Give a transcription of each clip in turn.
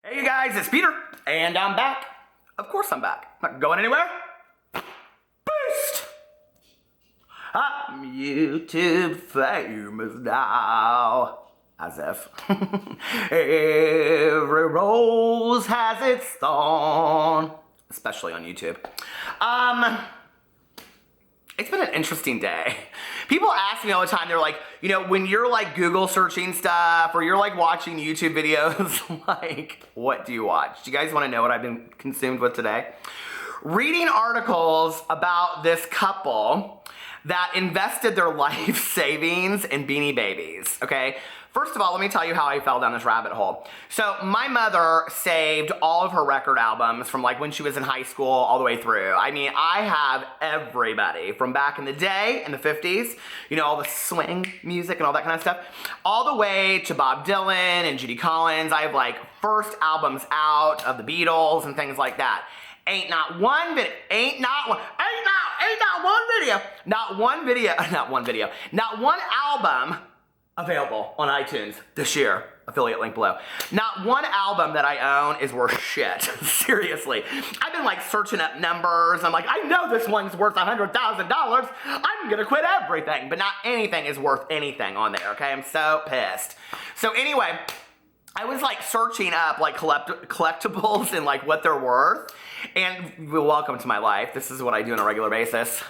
Hey you guys, it's Peter, and I'm back. Of course I'm back. Not going anywhere. Boost! I'm YouTube famous now. As if. Every rose has its thorn. Especially on YouTube. It's been an interesting day. People ask me all the time, they're like, you know, when you're like Google searching stuff or you're like watching YouTube videos, like, what do you watch? Do you guys want to know what I've been consumed with today? Reading articles about this couple that invested their life savings in Beanie Babies, okay? First of all, let me tell you how I fell down this rabbit hole. So my mother saved all of her record albums from like when she was in high school all the way through. I mean, I have everybody from back in the day in the 50s, you know, all the swing music and all that kind of stuff, all the way to Bob Dylan and Judy Collins. I have like first albums out of the Beatles and things like that. Not one album available on iTunes this year. Affiliate link below. Not one album that I own is worth shit. Seriously. I've been like searching up numbers. I'm like, I know this one's worth $100,000. I'm gonna quit everything. But not anything is worth anything on there, okay? I'm so pissed. So anyway, I was like searching up like collectibles and like what they're worth. And welcome to my life. This is what I do on a regular basis.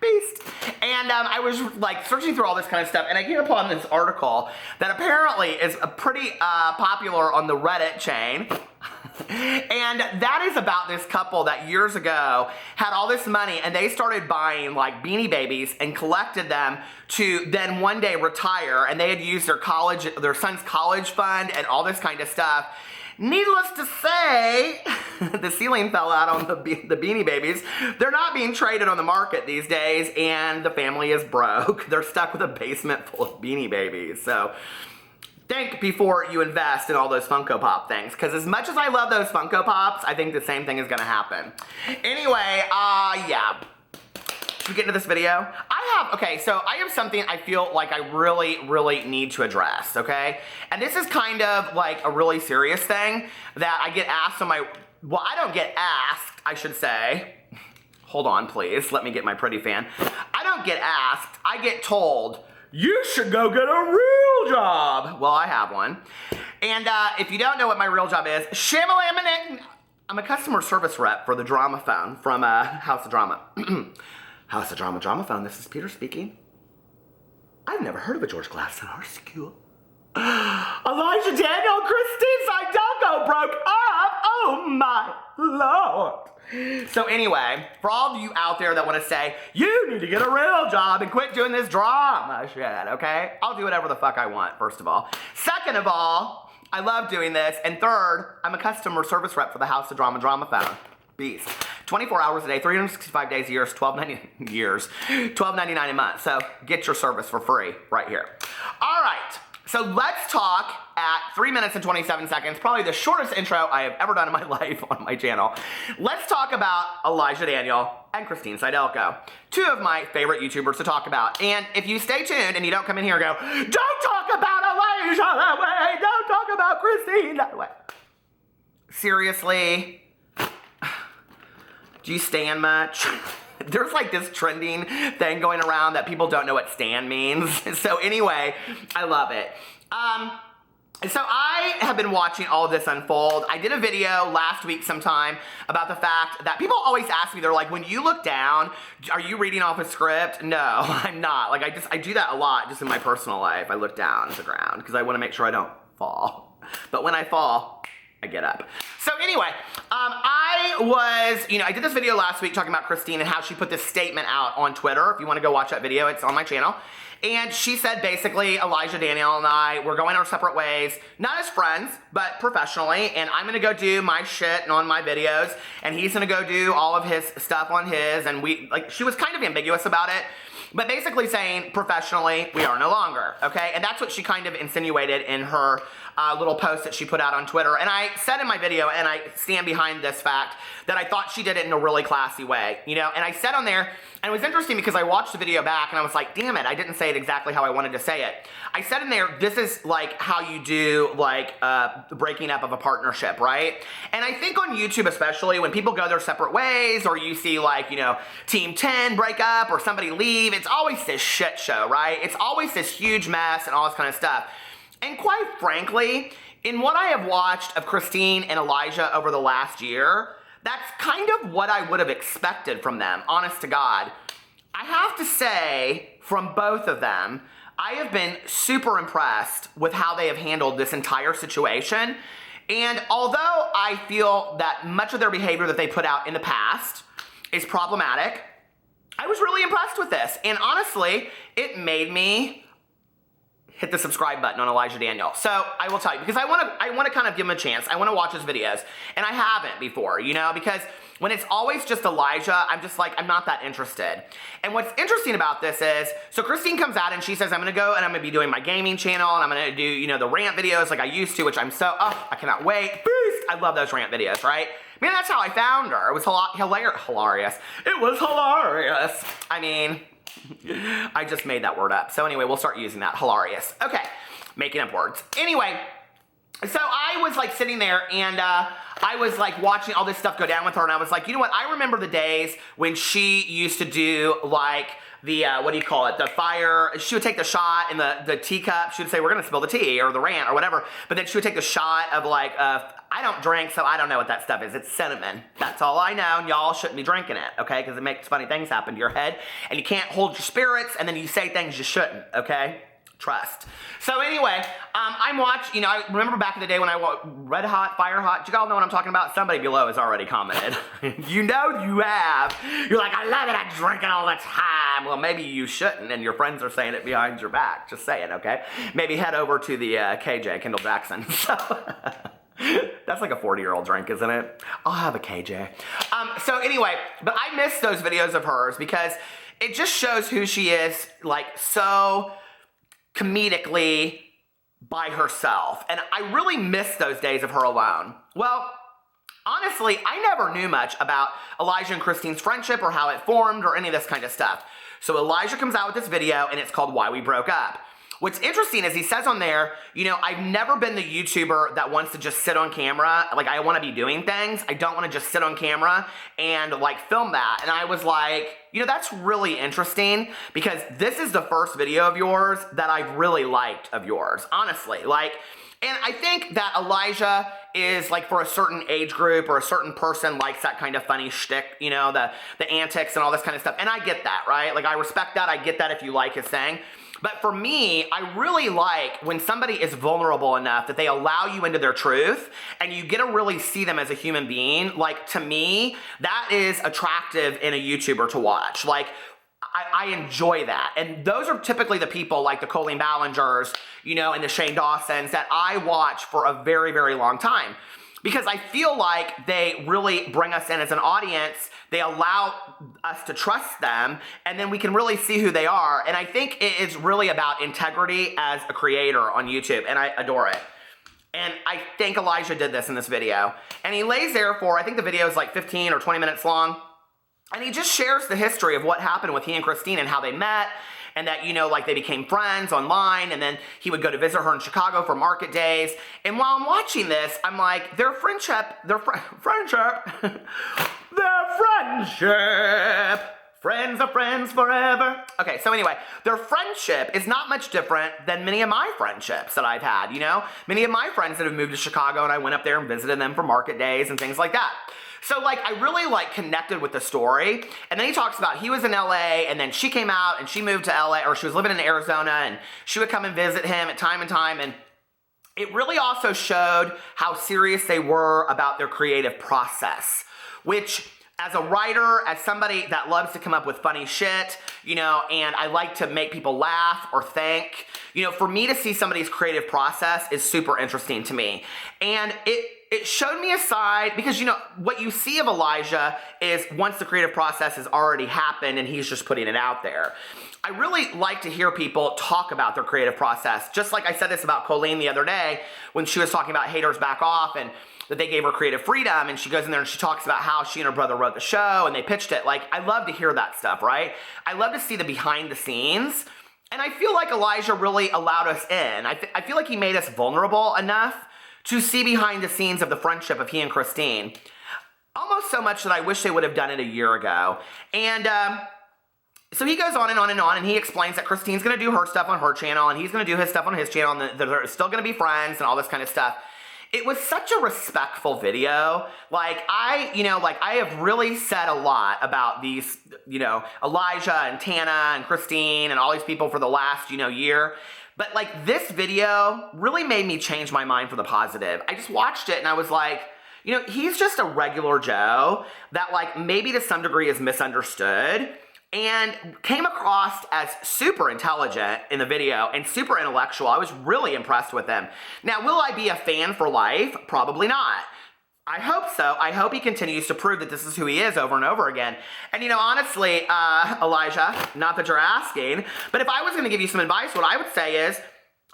Beast. And I was like searching through all this kind of stuff and I came upon this article that apparently is pretty popular on the Reddit chain. And that is about this couple that years ago had all this money and they started buying like Beanie Babies and collected them to then one day retire, and they had used their son's college fund and all this kind of stuff. Needless to say, the ceiling fell out on the Beanie Babies. They're not being traded on the market these days, and the family is broke. They're stuck with a basement full of Beanie Babies. So think before you invest in all those Funko Pop things, because as much as I love those Funko Pops, I think the same thing is going to happen. Anyway, yeah. Should we get into this video? I have something I feel like I really need to address, okay? And this is kind of like a really serious thing that I get asked on my, well, I don't get asked, I should say. Hold on, please. Let me get my pretty fan. I don't get asked. I get told, you should go get a real job. Well, I have one. And if you don't know what my real job is, sham-a-lam-a-ning. I'm a customer service rep for the Drama Phone from House of Drama. House of Drama Phone, this is Peter speaking. I've never heard of a George Glass in our school. Elijah Daniel, Christine Sydelko broke up. Oh my Lord. So anyway, for all of you out there that want to say, you need to get a real job and quit doing this drama shit, okay? I'll do whatever the fuck I want, first of all. Second of all, I love doing this. And third, I'm a customer service rep for the House of Drama Phone. Beast. 24 hours a day, 365 days a year, $12.99 a month. So get your service for free right here. All right, so let's talk at 3 minutes and 27 seconds, probably the shortest intro I have ever done in my life on my channel. Let's talk about Elijah Daniel and Christine Sydelko, two of my favorite YouTubers to talk about. And if you stay tuned and you don't come in here and go, don't talk about Elijah that way, don't talk about Christine that way. Seriously? Do you stan much? There's like this trending thing going around that people don't know what stan means. So anyway, I love it. So I have been watching all of this unfold. I did a video last week sometime about the fact that people always ask me, they're like, when you look down, are you reading off a script? No, I'm not. Like I do that a lot just in my personal life. I look down at the ground because I want to make sure I don't fall. But when I fall, I get up. So anyway, I did this video last week talking about Christine and how she put this statement out on Twitter. If you want to go watch that video, it's on my channel. And she said basically, Elijah Daniel and I, we're going our separate ways, not as friends, but professionally. And I'm going to go do my shit and on my videos. And he's going to go do all of his stuff on his. And she was kind of ambiguous about it. But basically saying, professionally, we are no longer, okay? And that's what she kind of insinuated in her little post that she put out on Twitter. And I said in my video, and I stand behind this fact, that I thought she did it in a really classy way, you know? And I said on there, and it was interesting because I watched the video back and I was like, damn it, I didn't say it exactly how I wanted to say it. I said in there, this is like how you do like the breaking up of a partnership, right? And I think on YouTube especially, when people go their separate ways, or you see like, you know, Team 10 break up or somebody leave, it's always this shit show, right? It's always this huge mess and all this kind of stuff. And quite frankly, in what I have watched of Christine and Elijah over the last year, that's kind of what I would have expected from them, honest to God. I have to say, from both of them, I have been super impressed with how they have handled this entire situation. And although I feel that much of their behavior that they put out in the past is problematic, I was really impressed with this. And honestly, it made me hit the subscribe button on Elijah Daniel. So I will tell you, because I want to kind of give him a chance. I want to watch his videos, and I haven't before, you know, because when it's always just Elijah, I'm just like, I'm not that interested. And what's interesting about this is, so Christine comes out and she says, I'm going to go and I'm going to be doing my gaming channel, and I'm going to do, you know, the rant videos like I used to, which I'm so, I cannot wait. Beast! I love those rant videos, right? I mean, that's how I found her. It was hilarious. It was hilarious. I mean, I just made that word up. So anyway, we'll start using that. Hilarious. Okay, making up words. Anyway, so I was like sitting there and I was like watching all this stuff go down with her, and I was like, you know what? I remember the days when she used to do like the, what do you call it? The fire, she would take the shot in the teacup. She would say, we're going to spill the tea or the rant or whatever. But then she would take the shot of like, I don't drink, so I don't know what that stuff is. It's cinnamon. That's all I know, and y'all shouldn't be drinking it, okay? Because it makes funny things happen to your head, and you can't hold your spirits, and then you say things you shouldn't, okay? Trust. So anyway, I'm watching, you know, I remember back in the day when I was red hot, fire hot. Do you all know what I'm talking about? Somebody below has already commented. You know you have. You're like, I love it, I drink it all the time. Well, maybe you shouldn't, and your friends are saying it behind your back. Just saying, okay? Maybe head over to the KJ, Kendall Jackson. That's like a 40-year-old drink, isn't it? I'll have a KJ. So anyway, but I miss those videos of hers because it just shows who she is, like, so comedically by herself. And I really miss those days of her alone. Well, honestly, I never knew much about Elijah and Christine's friendship or how it formed or any of this kind of stuff. So Elijah comes out with this video, and it's called Why We Broke Up. What's interesting is he says on there, you know, I've never been the YouTuber that wants to just sit on camera. Like, I want to be doing things. I don't want to just sit on camera and like film that. And I was like, you know, that's really interesting because this is the first video of yours that I've really liked of yours, honestly. Like, and I think that Elijah is like for a certain age group or a certain person likes that kind of funny shtick, you know, the antics and all this kind of stuff. And I get that, right? Like, I respect that. I get that if you like his thing. But for me, I really like when somebody is vulnerable enough that they allow you into their truth and you get to really see them as a human being. Like, to me, that is attractive in a YouTuber to watch. Like, I enjoy that. And those are typically the people like the Colleen Ballingers, you know, and the Shane Dawsons that I watch for a very, very long time. Because I feel like they really bring us in as an audience. They allow us to trust them, and then we can really see who they are. And I think it is really about integrity as a creator on YouTube, and I adore it. And I think Elijah did this in this video. And he lays there for, I think the video is like 15 or 20 minutes long, and he just shares the history of what happened with he and Christine and how they met, and that, you know, like they became friends online, and then he would go to visit her in Chicago for market days. And while I'm watching this, I'm like, their friendship, friends are friends forever. Okay, so anyway, their friendship is not much different than many of my friendships that I've had, you know? Many of my friends that have moved to Chicago, and I went up there and visited them for market days and things like that. So like, I really like connected with the story. And then he talks about he was in LA, and then she came out and she moved to LA, or she was living in Arizona, and she would come and visit him at time and time. And it really also showed how serious they were about their creative process, which as a writer, as somebody that loves to come up with funny shit, you know, and I like to make people laugh or think, you know, for me to see somebody's creative process is super interesting to me. And it showed me a side, because, you know, what you see of Elijah is once the creative process has already happened and he's just putting it out there. I really like to hear people talk about their creative process. Just like I said this about Colleen the other day when she was talking about haters back off and that they gave her creative freedom, and she goes in there and she talks about how she and her brother wrote the show and they pitched it. Like, I love to hear that stuff, right? I love to see the behind the scenes. And I feel like Elijah really allowed us in. I feel like he made us vulnerable enough to see behind the scenes of the friendship of he and Christine. Almost so much that I wish they would have done it a year ago. And so he goes on and on and on, and he explains that Christine's going to do her stuff on her channel, and he's going to do his stuff on his channel, and they're still going to be friends and all this kind of stuff. It was such a respectful video. Like, I have really said a lot about these, Elijah and Tana and Christine and all these people for the last, year. But, like, this video really made me change my mind for the positive. I just watched it and I was like, he's just a regular Joe that, like, maybe to some degree is misunderstood and came across as super intelligent in the video and super intellectual. I was really impressed with him. Now, will I be a fan for life? Probably not. I hope so. I hope he continues to prove that this is who he is over and over again. And, honestly, Elijah, not that you're asking, but if I was going to give you some advice, what I would say is,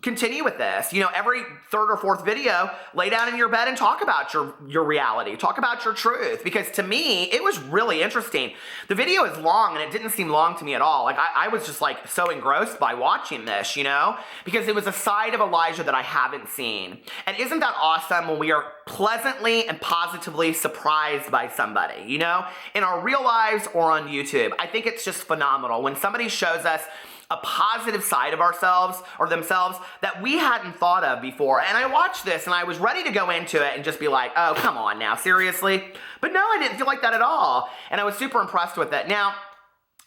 continue with this. Every third or fourth video, lay down in your bed and talk about your reality. Talk about your truth. Because to me, it was really interesting. The video is long and it didn't seem long to me at all. Like, I was just like so engrossed by watching this, because it was a side of Elijah that I haven't seen. And isn't that awesome when we are pleasantly and positively surprised by somebody, in our real lives or on YouTube? I think it's just phenomenal when somebody shows us a positive side of ourselves or themselves that we hadn't thought of before. And I watched this and I was ready to go into it and just be like, oh, come on now, seriously? But no, I didn't feel like that at all. And I was super impressed with it. Now,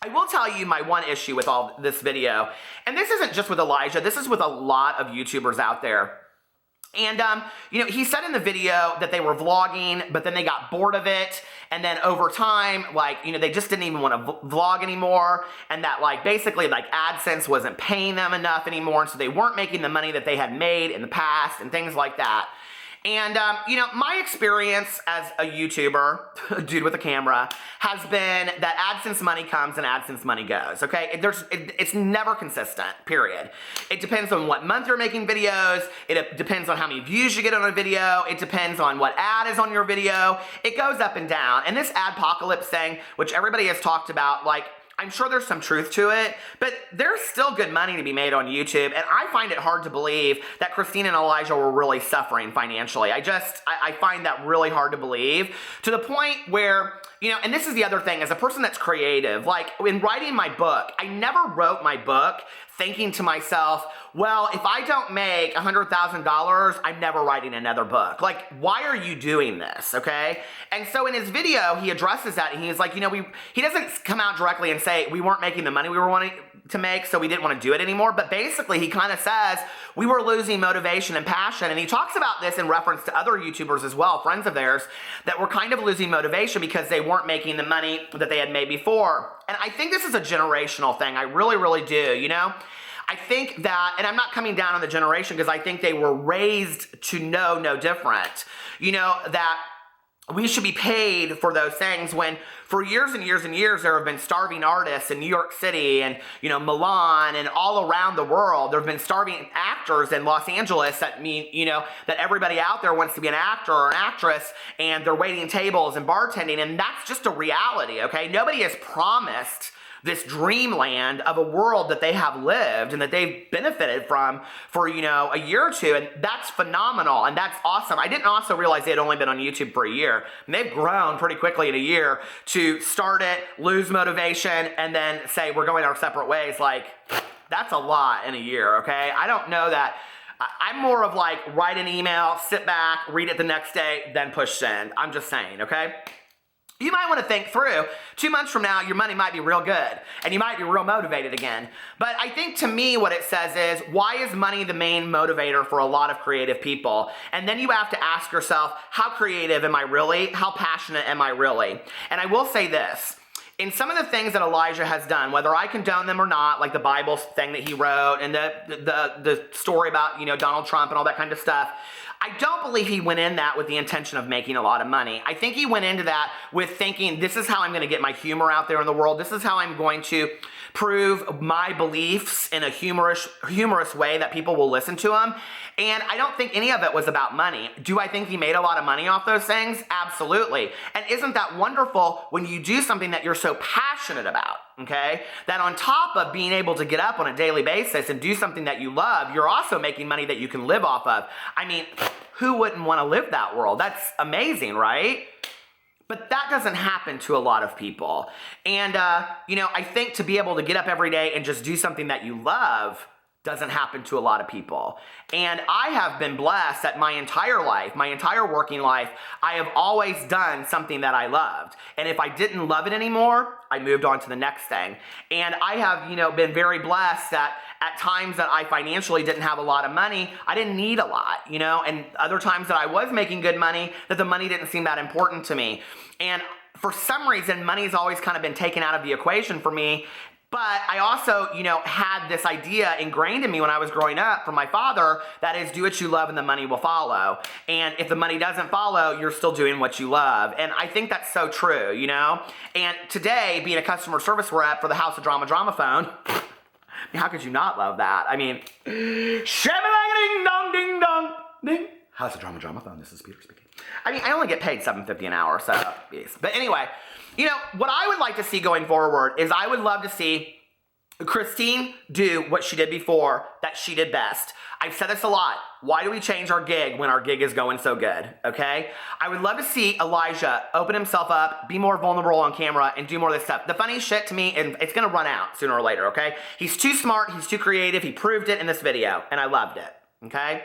I will tell you my one issue with all this video, and this isn't just with Elijah, this is with a lot of YouTubers out there. And, he said in the video that they were vlogging, but then they got bored of it. And then over time, they just didn't even want to vlog anymore. And that, basically, AdSense wasn't paying them enough anymore. And so they weren't making the money that they had made in the past and things like that. And, my experience as a YouTuber, a dude with a camera, has been that AdSense money comes and AdSense money goes, okay? It's never consistent, period. It depends on what month you're making videos. It depends on how many views you get on a video. It depends on what ad is on your video. It goes up and down. And this adpocalypse thing, which everybody has talked about, I'm sure there's some truth to it, but there's still good money to be made on YouTube, and I find it hard to believe that Christine and Elijah were really suffering financially. I find that really hard to believe, to the point where, and this is the other thing, as a person that's creative, in writing my book, I never wrote my book thinking to myself, well, if I don't make $100,000, I'm never writing another book. Why are you doing this, okay? And so in his video, he addresses that, and he's like, he doesn't come out directly and say, we weren't making the money we were wanting to make, so we didn't want to do it anymore, but basically he kind of says, we were losing motivation and passion, and he talks about this in reference to other YouTubers as well, friends of theirs, that were kind of losing motivation because they weren't making the money that they had made before. And I think this is a generational thing. I really, really do, I think that, and I'm not coming down on the generation because I think they were raised to know no different, that we should be paid for those things when for years and years and years there have been starving artists in New York City and, Milan and all around the world. There have been starving actors in Los Angeles that that everybody out there wants to be an actor or an actress, and they're waiting tables and bartending, and that's just a reality, okay? Nobody has promised this dreamland of a world that they have lived and that they've benefited from for, a year or two. And that's phenomenal. And that's awesome. I didn't also realize they had only been on YouTube for a year. And they've grown pretty quickly in a year to start it, lose motivation, and then say, we're going our separate ways. That's a lot in a year, okay? I don't know that. I'm more of write an email, sit back, read it the next day, then push send. I'm just saying, okay? You might want to think through, 2 months from now, your money might be real good, and you might be real motivated again. But I think to me what it says is, why is money the main motivator for a lot of creative people? And then you have to ask yourself, how creative am I really? How passionate am I really? And I will say this. In some of the things that Elijah has done, whether I condone them or not, like the Bible thing that he wrote and the story about, Donald Trump and all that kind of stuff, I don't believe he went in that with the intention of making a lot of money. I think he went into that with thinking, this is how I'm going to get my humor out there in the world. This is how I'm going to prove my beliefs in a humorous way that people will listen to them. And I don't think any of it was about money. Do I think he made a lot of money off those things? Absolutely. And isn't that wonderful when you do something that you're so passionate about, okay? That on top of being able to get up on a daily basis and do something that you love, you're also making money that you can live off of. I mean, who wouldn't want to live that world? That's amazing, right? But that doesn't happen to a lot of people. And, I think to be able to get up every day and just do something that you love doesn't happen to a lot of people. And I have been blessed that my entire life, my entire working life, I have always done something that I loved. And if I didn't love it anymore, I moved on to the next thing. And I have, been very blessed that at times that I financially didn't have a lot of money, I didn't need a lot, and other times that I was making good money, that the money didn't seem that important to me. And for some reason, money's always kind of been taken out of the equation for me. But I also, had this idea ingrained in me when I was growing up from my father, that is, do what you love and the money will follow. And if the money doesn't follow, you're still doing what you love. And I think that's so true, And today, being a customer service rep for the House of Drama phone, how could you not love that? I mean, ding-dong, ding. House of Drama phone, this is Peter speaking. I mean, I only get paid $7.50 an hour, so, yes. But anyway, what I would like to see going forward is I would love to see Christine do what she did before that she did best. I've said this a lot. Why do we change our gig when our gig is going so good, okay? I would love to see Elijah open himself up, be more vulnerable on camera, and do more of this stuff. The funny shit to me, and it's gonna run out sooner or later, okay? He's too smart, he's too creative, he proved it in this video, and I loved it, okay?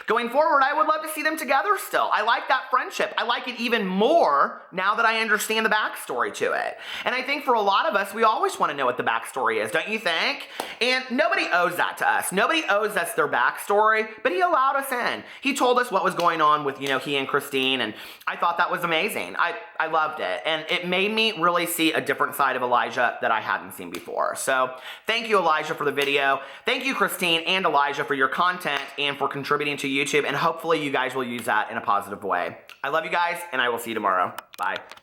Going forward, I would love to see them together still. I like that friendship. I like it even more now that I understand the backstory to it. And I think for a lot of us, we always want to know what the backstory is, don't you think? And nobody owes that to us. Nobody owes us their backstory, but he allowed us in. He told us what was going on with, he and Christine, and I thought that was amazing. I loved it. And it made me really see a different side of Elijah that I hadn't seen before. So thank you, Elijah, for the video. Thank you, Christine and Elijah, for your content and for contributing to YouTube, and hopefully you guys will use that in a positive way. I love you guys, and I will see you tomorrow. Bye.